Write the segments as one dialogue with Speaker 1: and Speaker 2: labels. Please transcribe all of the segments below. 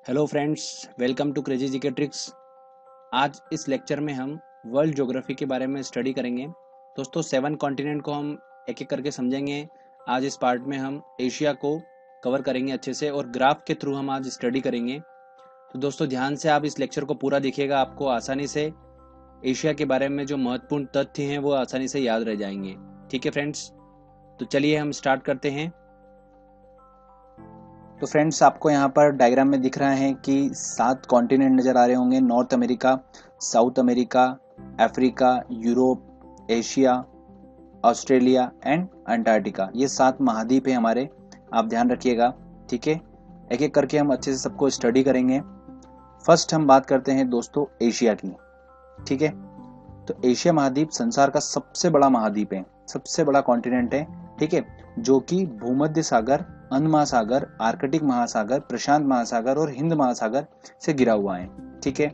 Speaker 1: Hello friends, welcome to crazy GK tricks. आज इस lecture में हम वर्ल्ड ज्योग्राफी के बारे में स्टडी करेंगे। दोस्तों 7 कॉन्टिनेंट को हम एक एक करके समझेंगे। आज इस पार्ट में हम एशिया को कवर करेंगे अच्छे से और ग्राफ के थ्रू हम आज स्टडी करेंगे। तो दोस्तों ध्यान से आप इस लेक्चर को पूरा देखिएगा, आपको आसानी से एशिया के बारे में जो महत्वपूर्ण तथ्य हैं वो आसानी से याद रह जाएंगे। ठीक है फ्रेंड्स, तो चलिए हम स्टार्ट करते हैं। तो फ्रेंड्स आपको यहाँ पर डायग्राम में दिख रहा है कि 7 कॉन्टिनेंट नज़र आ रहे होंगे। North America, south America, Africa, Europe, Asia, Australia and Antarctica. ये 7 महाद्वीप है हमारे, आप ध्यान रखिएगा। ठीक है, एक एक करके हम अच्छे से सबको स्टडी करेंगे। फर्स्ट हम बात करते हैं दोस्तों एशिया की। ठीक है, तो एशिया महाद्वीप संसार का सबसे बड़ा महाद्वीप है, सबसे बड़ा कॉन्टिनेंट है। ठीक है, जो कि भूमध्य सागर, अंध महासागर, आर्कटिक महासागर, प्रशांत महासागर और हिंद महासागर से घिरा हुआ है। ठीक है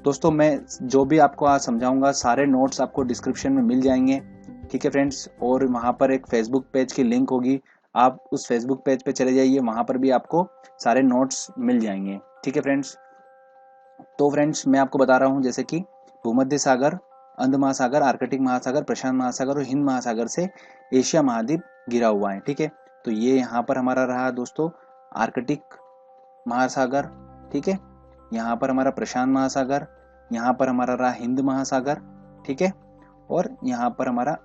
Speaker 1: दोस्तों, मैं जो भी आपको आज समझाऊंगा सारे नोट्स आपको डिस्क्रिप्शन में मिल जाएंगे। ठीक है फ्रेंड्स, और वहां पर एक फेसबुक पेज की लिंक होगी, आप उस फेसबुक पेज पे चले जाइए, वहां पर भी आपको सारे नोट्स मिल जाएंगे। ठीक है फ्रेंड्स, तो फ्रेंड्स मैं आपको बता रहा हूँ जैसे कि भूमध्य सागर, अंध महासागर, आर्कटिक महासागर, प्रशांत महासागर और हिंद महासागर से एशिया महाद्वीप घिरा हुआ है। ठीक है, तो ये यहाँ पर हमारा रहा दोस्तों आर्कटिक महासागर। ठीक है, यहाँ पर हमारा प्रशांत महासागर, यहाँ पर हमारा रहा हिंद महासागर। ठीक है, और यहाँ पर हमारा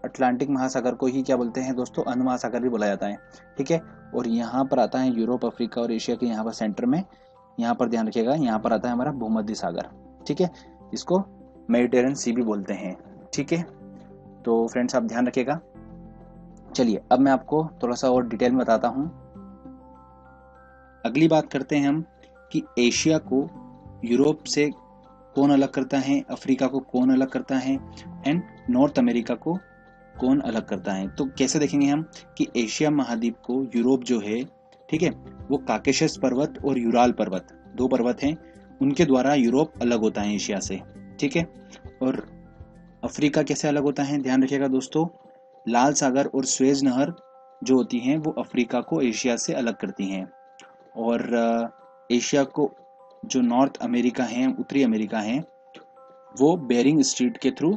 Speaker 1: अटलांटिक महासागर को ही क्या बोलते हैं दोस्तों, अंध महासागर भी बोला जाता है। ठीक है, और यहाँ पर आता है यूरोप, अफ्रीका और एशिया के यहाँ पर सेंटर में, यहाँ पर ध्यान रखिएगा, यहाँ पर आता है हमारा भूमध्य सागर। ठीक है, इसको मेडिटेरियन सी भी बोलते हैं। ठीक है, तो फ्रेंड्स आप ध्यान रखिएगा। चलिए अब मैं आपको थोड़ा सा और डिटेल में बताता हूँ। अगली बात करते हैं हम कि एशिया को यूरोप से कौन अलग करता है, अफ्रीका को कौन अलग करता है एंड नॉर्थ अमेरिका को कौन अलग करता है। तो कैसे देखेंगे हम कि एशिया महाद्वीप को यूरोप जो है, ठीक है, वो काकेशस पर्वत और यूराल पर्वत, 2 पर्वत हैं, उनके द्वारा यूरोप अलग होता है एशिया से। ठीक है, और अफ्रीका कैसे अलग होता है, ध्यान रखिएगा दोस्तों, लाल सागर और स्वेज नहर जो होती हैं वो अफ्रीका को एशिया से अलग करती हैं। और एशिया को जो नॉर्थ अमेरिका है, उत्तरी अमेरिका है, वो बेरिंग स्ट्रीट के थ्रू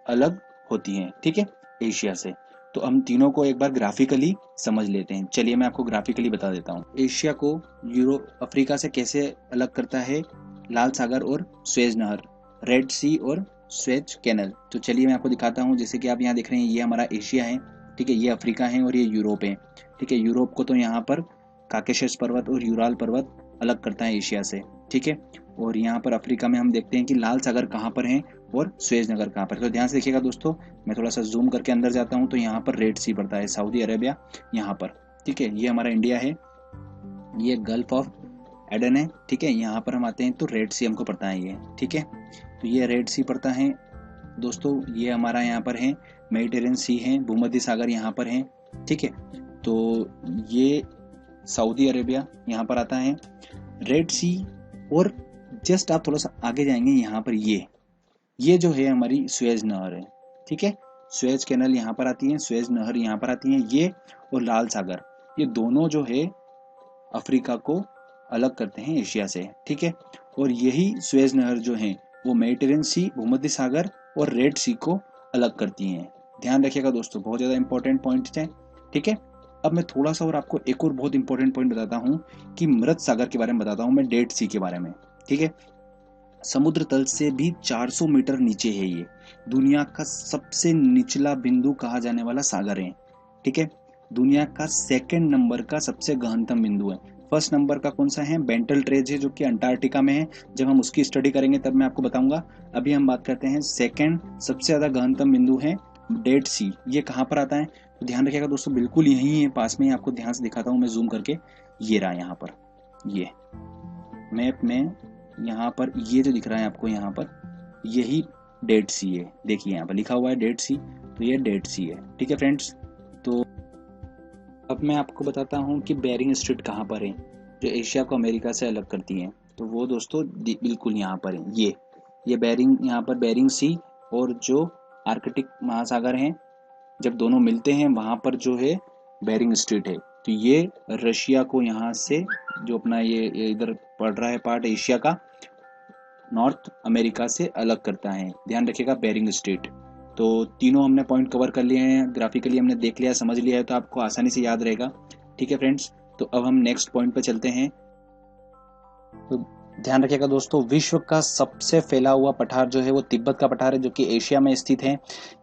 Speaker 1: अलग होती हैं। ठीक है, एशिया से। तो हम तीनों को एक बार ग्राफिकली समझ लेते हैं। चलिए मैं आपको ग्राफिकली बता देता हूँ। एशिया को यूरोप, अफ्रीका से कैसे अलग करता है, लाल सागर और स्वेज नहर, रेड सी और स्वेज कैनल। तो चलिए मैं आपको दिखाता हूँ। जैसे कि आप यहाँ देख रहे हैं, ये हमारा एशिया है, ठीक है, ये अफ्रीका है और ये यूरोप है। ठीक है, यूरोप को तो यहाँ पर काकेशस पर्वत और यूराल पर्वत अलग करता है एशिया से। ठीक है, और यहाँ पर अफ्रीका में हम देखते हैं कि लाल सागर कहाँ पर है और स्वेज नगर कहाँ पर। तो ध्यान से देखिएगा दोस्तों, मैं थोड़ा सा जूम करके अंदर जाता हूँ तो यहाँ पर रेड सी पड़ता है, सऊदी अरेबिया यहाँ पर। ठीक है, ये हमारा इंडिया है, ये गल्फ ऑफ एडन है। ठीक है, यहाँ पर हम आते हैं तो रेड सी हमको पड़ता है ये। ठीक है, तो ये रेड सी पड़ता है दोस्तों, ये हमारा यहाँ पर है मेडिटेरियन सी है, भूमध्य सागर यहाँ पर है। ठीक है, तो ये सऊदी अरेबिया यहाँ पर आता है, रेड सी। और जस्ट आप थोड़ा सा आगे जाएंगे, यहाँ पर ये जो है हमारी स्वेज नहर है। ठीक है, स्वेज कैनल यहाँ पर आती है, स्वेज नहर यहाँ पर आती है, ये और लाल सागर, ये दोनों जो है अफ्रीका को अलग करते हैं एशिया से। ठीक है, और यही स्वेज नहर जो है वो मेडिटेरियन सी, भूमध्य सागर और रेड सी को अलग करती हैं। ध्यान रखिएगा दोस्तों, बहुत ज़्यादा इंपॉर्टेंट पॉइंट है। ठीक है, अब मैं थोड़ा सा और आपको एक और बहुत इंपॉर्टेंट पॉइंट बताता हूँ कि मृत सागर के बारे में बताता हूँ मैं, डेड सी के बारे में। ठीक है, समुद्र तल से भी 400 मीटर नीचे है ये, दुनिया का सबसे निचला बिंदु कहा जाने वाला सागर है। ठीक है, दुनिया का 2nd नंबर का सबसे गहनतम बिंदु है। फर्स्ट नंबर का कौन सा है, बेंटल ट्रेज है, जो कि अंटार्कटिका में है। जब हम उसकी स्टडी करेंगे तब मैं आपको बताऊंगा। अभी हम बात करते हैं 2nd सबसे ज्यादा गहनतम बिंदु है डेड सी। ये कहाँ पर आता है, तो ध्यान रखिएगा दोस्तों, बिल्कुल यही है, पास में ही आपको ध्यान से दिखाता हूँ मैं जूम करके। ये रहा यहाँ पर, ये मैप में यहाँ पर ये जो दिख रहा है आपको, यहाँ पर यही डेड सी है। देखिए यहाँ पर लिखा हुआ है डेड सी, तो ये डेड सी है। ठीक है फ्रेंड्स, तो अब मैं आपको बताता हूँ कि बेरिंग स्ट्रीट कहाँ पर है, जो एशिया को अमेरिका से अलग करती है। तो वो दोस्तों बिल्कुल यहाँ पर है, ये बेरिंग, यहाँ पर बेरिंग सी और जो आर्कटिक महासागर हैं, जब दोनों मिलते हैं वहाँ पर जो है बेरिंग स्ट्रीट है। तो ये रशिया को यहाँ से जो अपना ये इधर पड़ रहा है पार्ट एशिया का, नॉर्थ अमेरिका से अलग करता है। ध्यान रखिएगा बेरिंग स्ट्रेट। तो तीनों हमने पॉइंट कवर कर लिए हैं, ग्राफिकली हमने देख लिया, समझ लिया है, तो आपको आसानी से याद रहेगा। ठीक है फ्रेंड्स, तो अब हम नेक्स्ट पॉइंट पे चलते हैं। तो ध्यान रखिएगा दोस्तों, विश्व का सबसे फैला हुआ पठार जो है वो तिब्बत का पठार है, जो कि एशिया में स्थित है।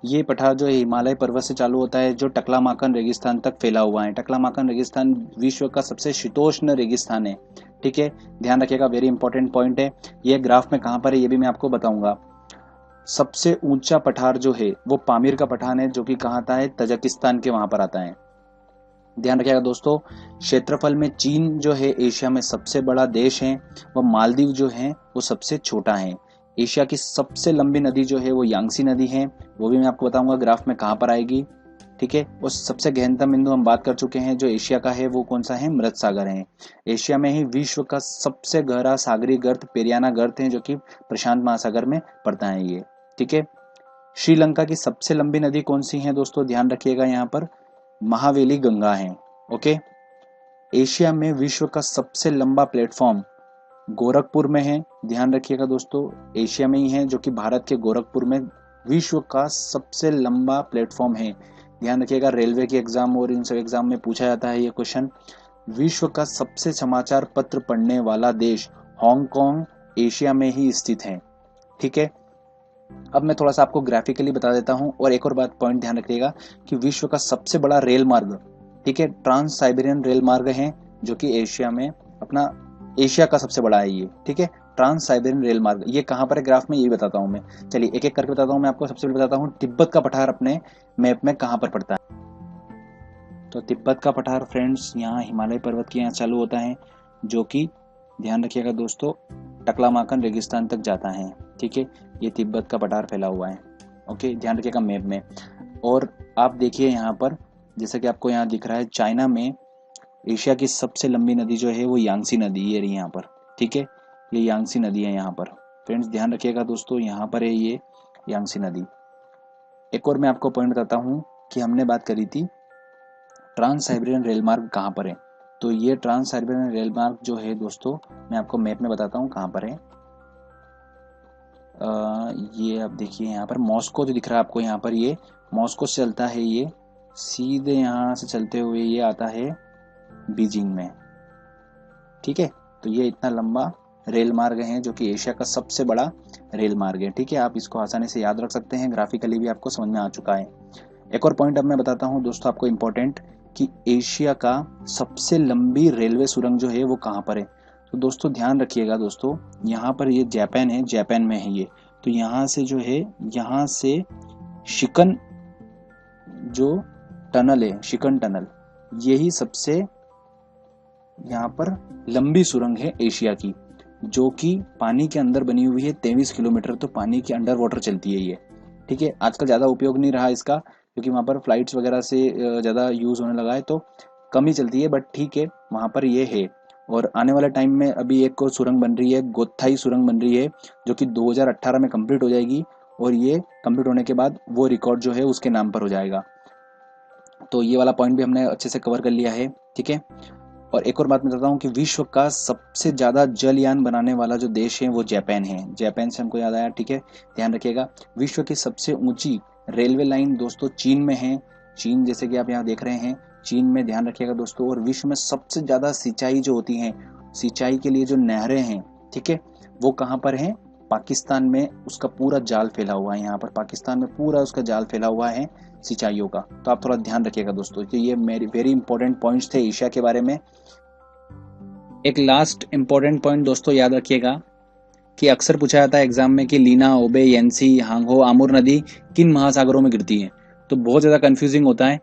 Speaker 1: ये पठार जो है हिमालय पर्वत से चालू होता है, जो टकलामाकन रेगिस्तान तक फैला हुआ है। टकलामाकन रेगिस्तान विश्व का सबसे शीतोष्ण रेगिस्तान है। ठीक है, ध्यान रखिएगा, वेरी इंपॉर्टेंट पॉइंट है। ये ग्राफ में कहाँ पर है ये भी मैं आपको बताऊंगा। सबसे ऊंचा पठार जो है वो पामीर का पठार है, जो कि कहाँ आता है, तजाकिस्तान के वहां पर आता है। ध्यान रखिएगा दोस्तों, क्षेत्रफल में चीन जो है एशिया में सबसे बड़ा देश है, व मालदीव जो है वो सबसे छोटा है। एशिया की सबसे लंबी नदी जो है वो यांगसी नदी है, वो भी मैं आपको बताऊंगा ग्राफ में कहाँ पर आएगी। ठीक है, और सबसे गहनतम बिंदु हम बात कर चुके हैं जो एशिया का है, वो कौन सा है, मृत सागर है। एशिया में ही विश्व का सबसे गहरा सागरीय गर्त पेरियाना गर्त है, जो कि प्रशांत महासागर में पड़ता है ये। ठीक है, श्रीलंका की सबसे लंबी नदी कौन सी है दोस्तों, ध्यान रखिएगा, यहाँ पर महावेली गंगा है। ओके, एशिया में विश्व का सबसे लंबा प्लेटफॉर्म गोरखपुर में है। ध्यान रखिएगा दोस्तों, एशिया में ही है, जो कि भारत के गोरखपुर में विश्व का सबसे लंबा प्लेटफॉर्म है। ध्यान रखिएगा, रेलवे के एग्जाम और इन सब एग्जाम में पूछा जाता है ये क्वेश्चन। विश्व का सबसे समाचार पत्र पढ़ने वाला देश हांगकांग एशिया में ही स्थित है। ठीक है, अब मैं थोड़ा सा आपको ग्राफिकली बता देता हूं, और एक और बात पॉइंट ध्यान रखिएगा कि विश्व का सबसे बड़ा रेल मार्ग, ठीक है, ट्रांस साइबेरियन रेल मार्ग है, जो कि एशिया में अपना एशिया का सबसे बड़ा है ये। ठीक है, ट्रांस साइबेरियन रेल मार्ग ये कहां पर है ग्राफ में, ये बताता हूं मैं। चलिए एक एक करके बताता हूं मैं आपको। सबसे पहले बताता हूं तिब्बत का पठार अपने मैप में कहां पर पड़ता है। तो तिब्बत का पठार फ्रेंड्स यहाँ हिमालय पर्वत के यहाँ चालू होता है, जो कि ध्यान रखिएगा दोस्तों टकलामाकन रेगिस्तान तक जाता है। ठीक है, ये तिब्बत का पठार फैला हुआ है। ओके, ध्यान रखिएगा मैप में। और आप देखिए यहाँ पर, जैसा कि आपको यहाँ दिख रहा है, चाइना में एशिया की सबसे लंबी नदी जो है वो यांगसी नदी, ये रही यहाँ पर। ठीक है, ये यांगसी नदी है यहाँ पर फ्रेंड्स, ध्यान रखिएगा दोस्तों, यहाँ पर है ये यांगसी नदी। एक और मैं आपको पॉइंट बताता हूँ कि हमने बात करी थी ट्रांस साइबेरियन रेल मार्ग कहाँ पर है। तो ये ट्रांस साइबेरियन रेल मार्ग जो है दोस्तों, मैं आपको मैप में बताता हूँ कहाँ पर है। ये आप देखिए यहाँ पर मॉस्को जो दिख रहा है आपको, यहाँ पर ये मॉस्को से चलता है, ये सीधे यहाँ से चलते हुए ये आता है बीजिंग में। ठीक है, तो ये इतना लंबा रेल मार्ग है, जो कि एशिया का सबसे बड़ा रेल मार्ग है। ठीक है, आप इसको आसानी से याद रख सकते हैं, ग्राफिकली भी आपको समझ में आ चुका है। एक और पॉइंट अब मैं बताता हूँ दोस्तों आपको इम्पोर्टेंट, कि एशिया का सबसे लंबी रेलवे सुरंग जो है वो कहाँ पर है। तो दोस्तों ध्यान रखिएगा दोस्तों, यहाँ पर ये जापान है, जापान में है ये। तो यहाँ से जो है, यहाँ से शिकन जो टनल है, शिकन टनल, यही सबसे यहाँ पर लंबी सुरंग है एशिया की, जो कि पानी के अंदर बनी हुई है। 23 किलोमीटर तो पानी के अंडर वाटर चलती है ये। ठीक है, आजकल ज़्यादा उपयोग नहीं रहा इसका, क्योंकि वहाँ पर फ्लाइट्स वगैरह से ज़्यादा यूज़ होने लगा है, तो कम ही चलती है, बट ठीक है, वहाँ पर ये है। और आने वाले टाइम में अभी एक और सुरंग बन रही है, गोत्थाई सुरंग बन रही है, जो कि 2018 में कंप्लीट हो जाएगी, और ये कंप्लीट होने के बाद वो रिकॉर्ड जो है उसके नाम पर हो जाएगा। तो ये वाला पॉइंट भी हमने अच्छे से कवर कर लिया है। ठीक है, और एक और बात मैं बताता हूँ कि विश्व का सबसे ज्यादा जलयान बनाने वाला जो देश है वो जापान है। जापान से हमको याद आया। ठीक है, ध्यान रखिएगा, विश्व की सबसे ऊंची रेलवे लाइन दोस्तों चीन में है। चीन, जैसे कि आप यहाँ देख रहे हैं, चीन में, ध्यान रखिएगा दोस्तों। और विश्व में सबसे ज्यादा सिंचाई जो होती है, सिंचाई के लिए जो नहरें हैं, ठीक है, वो कहाँ पर है, पाकिस्तान में उसका पूरा जाल फैला हुआ है। यहाँ पर पाकिस्तान में पूरा उसका जाल फैला हुआ है सिंचाइयों का। तो आप थोड़ा ध्यान रखिएगा दोस्तों, तो ये मेरी वेरी इंपॉर्टेंट पॉइंट्स थे एशिया के बारे में। एक लास्ट इंपॉर्टेंट पॉइंट दोस्तों याद रखिएगा कि अक्सर पूछा जाता है एग्जाम में कि लीना, ओबे, येंसी, हांगहो, आमुर नदी किन महासागरों में गिरती है। तो बहुत ज़्यादा कंफ्यूजिंग होता है,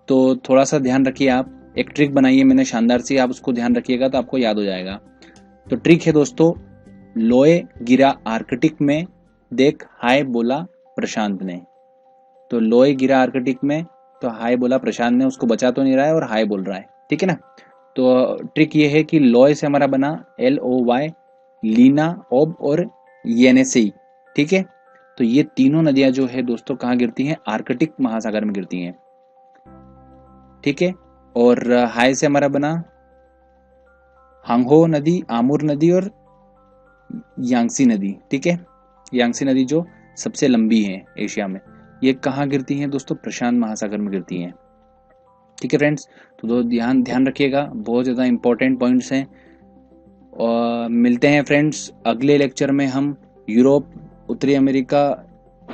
Speaker 1: तो थोड़ा सा ध्यान रखिए। आप एक ट्रिक बनाइए मैंने शानदार सी, आप उसको ध्यान रखिएगा तो आपको याद हो जाएगा। तो ट्रिक है दोस्तों, लोए गिरा आर्कटिक में, देख हाय बोला प्रशांत ने। तो लोए गिरा आर्कटिक में, तो हाय बोला प्रशांत ने, उसको बचा तो नहीं रहा है और हाय बोल रहा है। ठीक है ना। तो ट्रिक ये है कि लॉय से हमारा बना LOY, लीना, ओब और येनेसी। ठीक है, तो ये तीनों नदियां जो है दोस्तों कहाँ गिरती हैं, आर्कटिक महासागर में गिरती हैं। ठीक है, और हाय से हमारा बना हांगहो नदी, आमुर नदी और यांगसी नदी। ठीक है, यांगसी नदी जो सबसे लंबी है एशिया में, ये कहाँ गिरती हैं दोस्तों? प्रशांत महासागर में गिरती हैं। ठीक है फ्रेंड्स, तो ध्यान ध्यान रखिएगा, बहुत ज़्यादा इंपॉर्टेंट पॉइंट्स हैं। और मिलते हैं फ्रेंड्स अगले लेक्चर में। हम यूरोप, उत्तरी अमेरिका,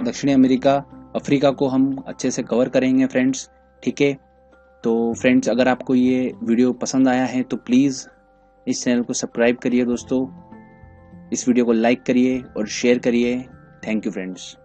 Speaker 1: दक्षिणी अमेरिका, अफ्रीका को हम अच्छे से कवर करेंगे फ्रेंड्स। ठीक है, तो फ्रेंड्स अगर आपको ये वीडियो पसंद आया है तो प्लीज़ इस चैनल को सब्सक्राइब करिए दोस्तों, इस वीडियो को लाइक करिए और शेयर करिए। Thank you friends.